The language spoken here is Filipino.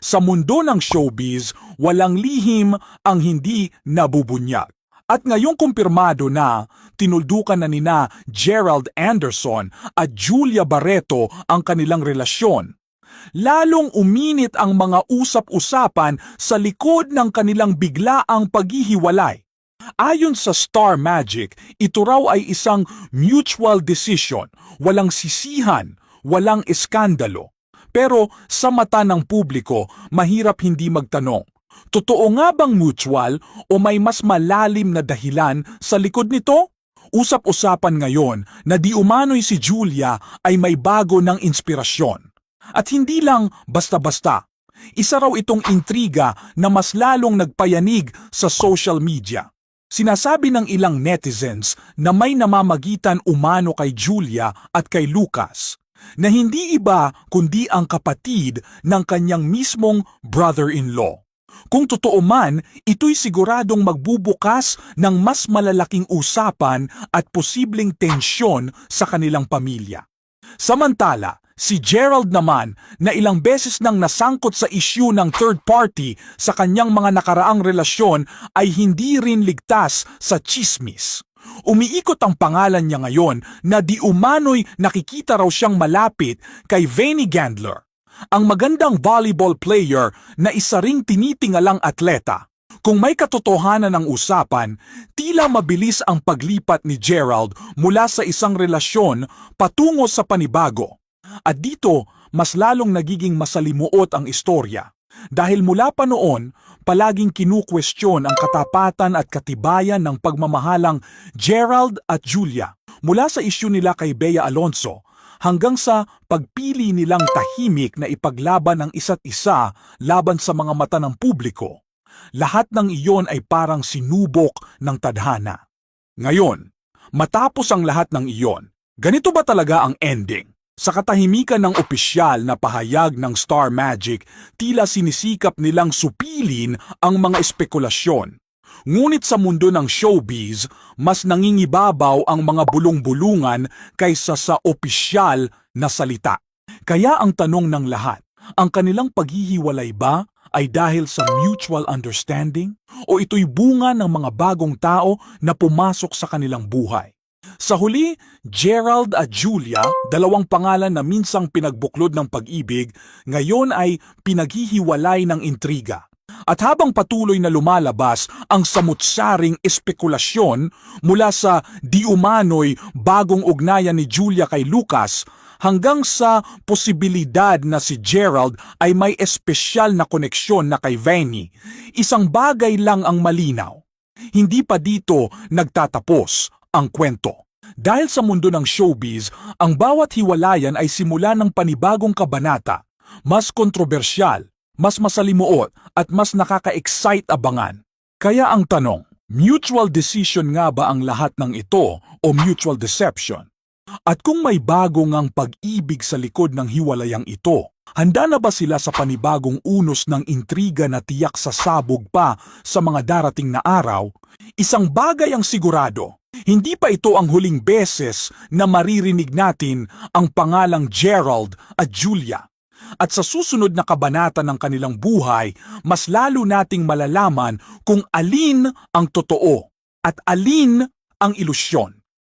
Sa mundo ng showbiz, walang lihim ang hindi nabubunyag. At ngayong kumpirmado na, tinuldukan na nina Gerald Anderson at Julia Barreto ang kanilang relasyon. Lalong uminit ang mga usap-usapan sa likod ng kanilang biglaang paghihiwalay. Ayon sa Star Magic, ito raw ay isang mutual decision, walang sisihan, walang eskandalo. Pero sa mata ng publiko, mahirap hindi magtanong. Totoo nga bang mutual o may mas malalim na dahilan sa likod nito? Usap-usapan ngayon na di umano'y si Julia ay may bago ng inspirasyon. At hindi lang basta-basta. Isa raw itong intriga na mas lalong nagpayanig sa social media. Sinasabi ng ilang netizens na may namamagitan umano kay Julia at kay Lucas, na hindi iba kundi ang kapatid ng kanyang mismong brother-in-law. Kung totoo man, ito'y siguradong magbubukas ng mas malalaking usapan at posibleng tensyon sa kanilang pamilya. Samantala, si Gerald naman na ilang beses nang nasangkot sa isyu ng third party sa kanyang mga nakaraang relasyon ay hindi rin ligtas sa tsismis. Umiikot ang pangalan niya ngayon na di umano'y nakikita raw siyang malapit kay Vanny Gandler, ang magandang volleyball player na isa ring tinitingalang atleta. Kung may katotohanan ng usapan, tila mabilis ang paglipat ni Gerald mula sa isang relasyon patungo sa panibago. At dito, mas lalong nagiging masalimuot ang istorya. Dahil mula pa noon, palaging kinukwestiyon ang katapatan at katibayan ng pagmamahalang Gerald at Julia. Mula sa isyu nila kay Bea Alonzo, hanggang sa pagpili nilang tahimik na ipaglaban ang isa't isa laban sa mga mata ng publiko. Lahat ng iyon ay parang sinubok ng tadhana. Ngayon, matapos ang lahat ng iyon, ganito ba talaga ang ending? Sa katahimikan ng opisyal na pahayag ng Star Magic, tila sinisikap nilang supilin ang mga espekulasyon. Ngunit sa mundo ng showbiz, mas nangingibabaw ang mga bulong-bulungan kaysa sa opisyal na salita. Kaya ang tanong ng lahat, ang kanilang paghihiwalay ba ay dahil sa mutual understanding o ito'y bunga ng mga bagong tao na pumasok sa kanilang buhay? Sa huli, Gerald at Julia, dalawang pangalan na minsang pinagbuklod ng pag-ibig, ngayon ay pinaghihiwalay ng intriga. At habang patuloy na lumalabas ang samutsaring espekulasyon mula sa di umano'y bagong ugnayan ni Julia kay Lucas, hanggang sa posibilidad na si Gerald ay may espesyal na koneksyon na kay Vanny, isang bagay lang ang malinaw. Hindi pa dito nagtatapos ang kwento. Dahil sa mundo ng showbiz, ang bawat hiwalayan ay simula ng panibagong kabanata, mas kontrobersyal, mas masalimuot at mas nakaka-excite abangan. Kaya ang tanong, mutual decision nga ba ang lahat ng ito o mutual deception? At kung may bago ngang pag-ibig sa likod ng hiwalayang ito, handa na ba sila sa panibagong unos ng intriga na tiyak sasabog pa sa mga darating na araw? Isang bagay ang sigurado, hindi pa ito ang huling beses na maririnig natin ang pangalang Gerald at Julia. At sa susunod na kabanata ng kanilang buhay, mas lalo nating malalaman kung alin ang totoo at alin ang ilusyon.